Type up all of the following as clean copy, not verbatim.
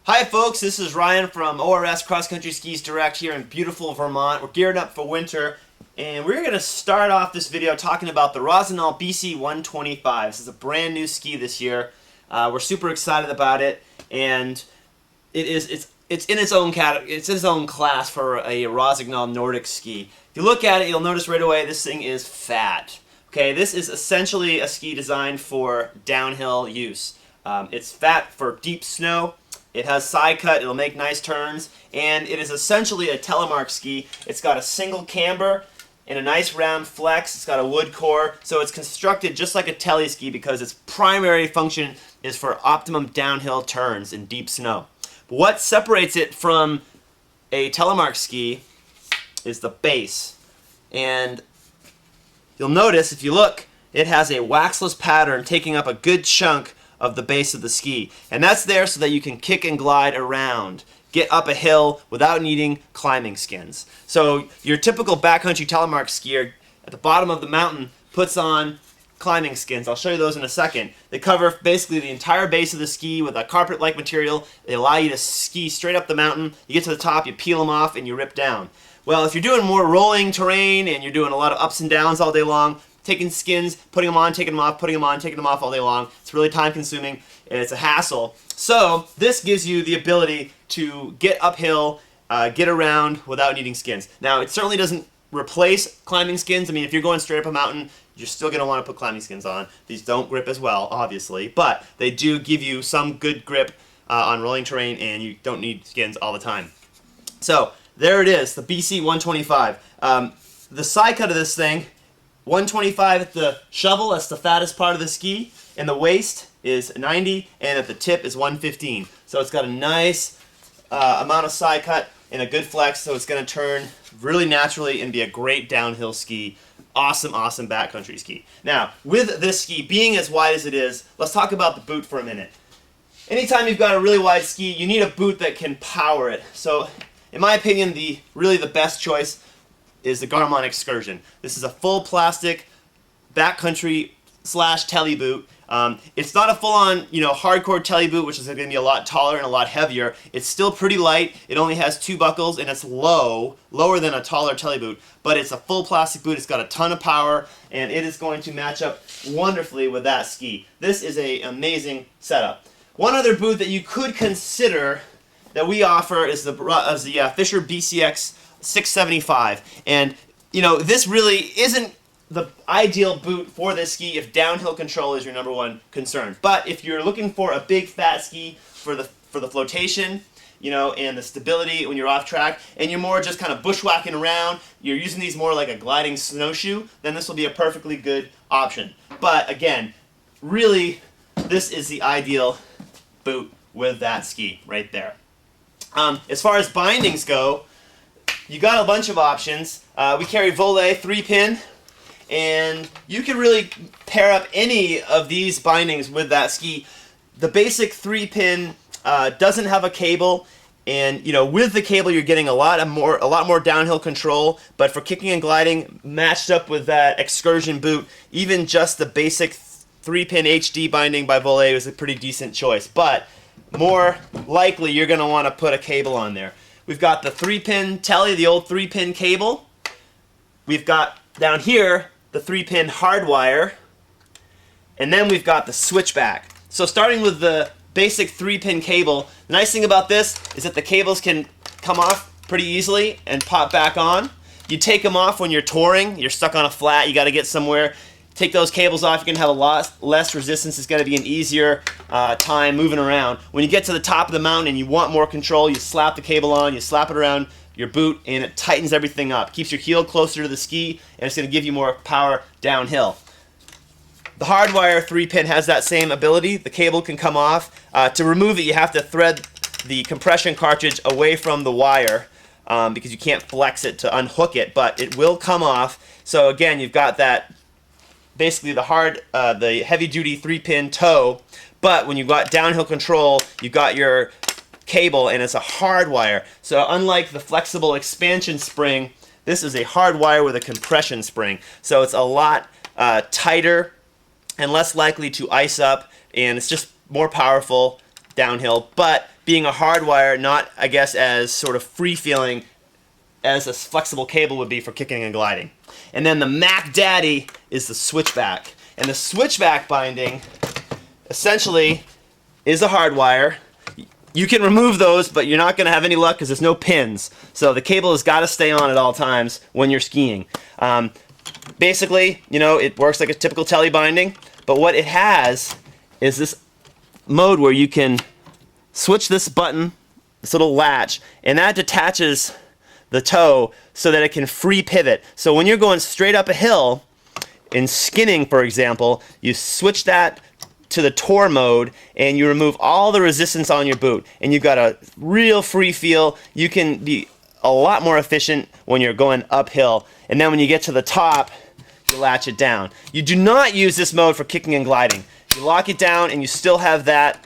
Hi folks, this is Ryan from ORS Cross Country Skis Direct here in beautiful Vermont. We're geared up for winter and we're going to start off this video talking about the Rossignol BC125. This is a brand new ski this year. We're super excited about it, and it's in its own category. It's its own class for a Rossignol Nordic ski. If you look at it, you'll notice right away this thing is fat. Okay, this is essentially a ski designed for downhill use. It's fat for deep snow. It has side cut, it'll make nice turns, and it is essentially a telemark ski. It's got a single camber and a nice round flex. It's got a wood core, so it's constructed just like a tele ski because its primary function is for optimum downhill turns in deep snow. But what separates it from a telemark ski is the base. And you'll notice, if you look, it has a waxless pattern taking up a good chunk of the base of the ski, and that's there so that you can kick and glide around, get up a hill without needing climbing skins. So your typical backcountry telemark skier at the bottom of the mountain puts on climbing skins. I'll show you those in a second. They cover basically the entire base of the ski with a carpet-like material. They allow you to ski straight up the mountain. You get to the top, you peel them off, and you rip down. Well, if you're doing more rolling terrain and you're doing a lot of ups and downs all day long, taking skins, putting them on, taking them off, putting them on, taking them off all day long, it's really time consuming and it's a hassle. So this gives you the ability to get uphill, get around without needing skins. Now, it certainly doesn't replace climbing skins. I mean, if you're going straight up a mountain, you're still going to want to put climbing skins on. These don't grip as well, obviously, but they do give you some good grip on rolling terrain, and you don't need skins all the time. So there it is, the BC125. The side cut of this thing, 125 at the shovel, that's the fattest part of the ski, and the waist is 90, and at the tip is 115. So it's got a nice amount of side cut and a good flex, so it's going to turn really naturally and be a great downhill ski. Awesome, awesome backcountry ski. Now, with this ski being as wide as it is, let's talk about the boot for a minute. Anytime you've got a really wide ski, you need a boot that can power it. So, in my opinion, really the best choice is the Garmin Excursion. This is a full plastic backcountry / tele boot. It's not a full-on, hardcore tele boot, which is going to be a lot taller and a lot heavier. It's still pretty light. It only has 2 buckles, and it's lower than a taller tele boot. But it's a full plastic boot. It's got a ton of power, and it is going to match up wonderfully with that ski. This is an amazing setup. One other boot that you could consider that we offer is the Fisher BCX 675, and this really isn't the ideal boot for this ski if downhill control is your #1 concern. But if you're looking for a big fat ski for the flotation, and the stability when you're off track, and you're more just kind of bushwhacking around, you're using these more like a gliding snowshoe, then this will be a perfectly good option. But again, really, this is the ideal boot with that ski right there. As far as bindings go, you got a bunch of options. We carry Volet 3-pin, and you can really pair up any of these bindings with that ski. The basic 3-pin doesn't have a cable, and with the cable you're getting a lot more downhill control. But for kicking and gliding, matched up with that Excursion boot, even just the basic 3-pin HD binding by Volet is a pretty decent choice. But more likely you're going to want to put a cable on there. We've got the 3-pin tele, the old 3-pin cable. We've got down here the 3-pin hardwire, and then we've got the switchback. So starting with the basic 3-pin cable, the nice thing about this is that the cables can come off pretty easily and pop back on. You take them off when you're touring, you're stuck on a flat, you got to get somewhere. Take those cables off, you're going to have a lot less resistance. It's going to be an easier time moving around. When you get to the top of the mountain and you want more control, you slap the cable on, you slap it around your boot, and it tightens everything up. Keeps your heel closer to the ski, and it's going to give you more power downhill. The hardwire 3-pin has that same ability. The cable can come off. To remove it, you have to thread the compression cartridge away from the wire because you can't flex it to unhook it, but it will come off. So again, you've got that basically the heavy-duty 3-pin toe, but when you've got downhill control, you've got your cable, and it's a hard wire. So unlike the flexible expansion spring, this is a hard wire with a compression spring. So it's a lot tighter and less likely to ice up, and it's just more powerful downhill, but being a hard wire, not, I guess, as sort of free-feeling as a flexible cable would be for kicking and gliding. And then the Mac Daddy is the switchback. And the switchback binding essentially is a hard wire. You can remove those, but you're not going to have any luck because there's no pins. So the cable has got to stay on at all times when you're skiing. Basically, you know, it works like a typical tele binding, but what it has is this mode where you can switch this button, this little latch, and that detaches the toe so that it can free pivot. So when you're going straight up a hill, in skinning, for example, you switch that to the tour mode and you remove all the resistance on your boot, and you've got a real free feel. You can be a lot more efficient when you're going uphill, and then when you get to the top, you latch it down. You do not use this mode for kicking and gliding. You lock it down and you still have that,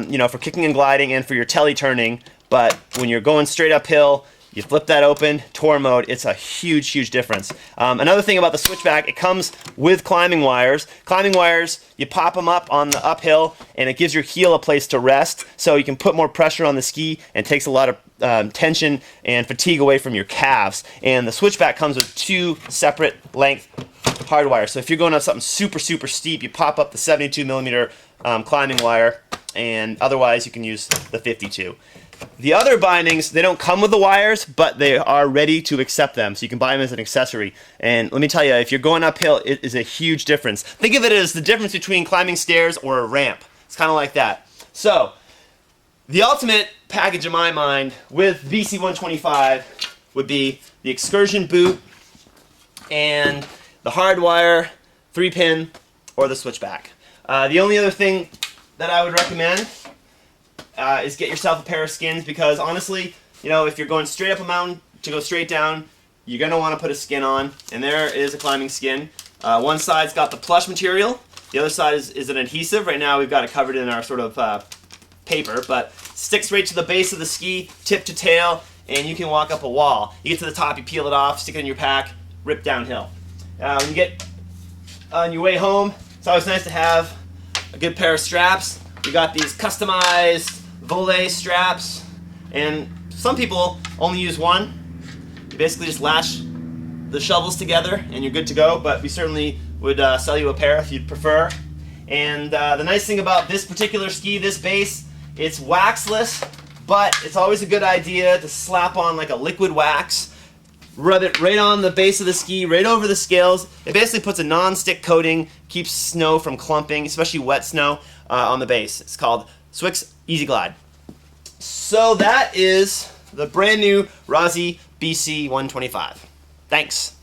you know, for kicking and gliding and for your tele turning, but when you're going straight uphill, you flip that open, tour mode, it's a huge, huge difference. Another thing about the switchback, it comes with climbing wires. Climbing wires, you pop them up on the uphill and it gives your heel a place to rest, so you can put more pressure on the ski and takes a lot of tension and fatigue away from your calves. And the switchback comes with 2 separate length hard wires. So if you're going up something super, super steep, you pop up the 72mm climbing wire, and otherwise you can use the 52. The other bindings, they don't come with the wires, but they are ready to accept them, so you can buy them as an accessory. And let me tell you, if you're going uphill, it is a huge difference. Think of it as the difference between climbing stairs or a ramp. It's kind of like that. So, the ultimate package in my mind with BC125 would be the excursion boot and the hardwire 3-pin or the switchback. The only other thing that I would recommend is get yourself a pair of skins, because honestly, you know, if you're going straight up a mountain to go straight down, you're going to want to put a skin on, and there is a climbing skin. One side's got the plush material, the other side is an adhesive. Right now we've got it covered in our sort of paper, but sticks right to the base of the ski, tip to tail, and you can walk up a wall. You get to the top, you peel it off, stick it in your pack, rip downhill. When you get on your way home, it's always nice to have a good pair of straps. We got these customized volet straps, and some people only use one. You basically just latch the shovels together and you're good to go, but we certainly would sell you a pair if you'd prefer. And the nice thing about this particular ski, this base, it's waxless, but it's always a good idea to slap on like a liquid wax, rub it right on the base of the ski, right over the scales. It basically puts a non-stick coating, keeps snow from clumping, especially wet snow, on the base. It's called Swix Easy Glide. So that is the brand new Rossi BC125. Thanks.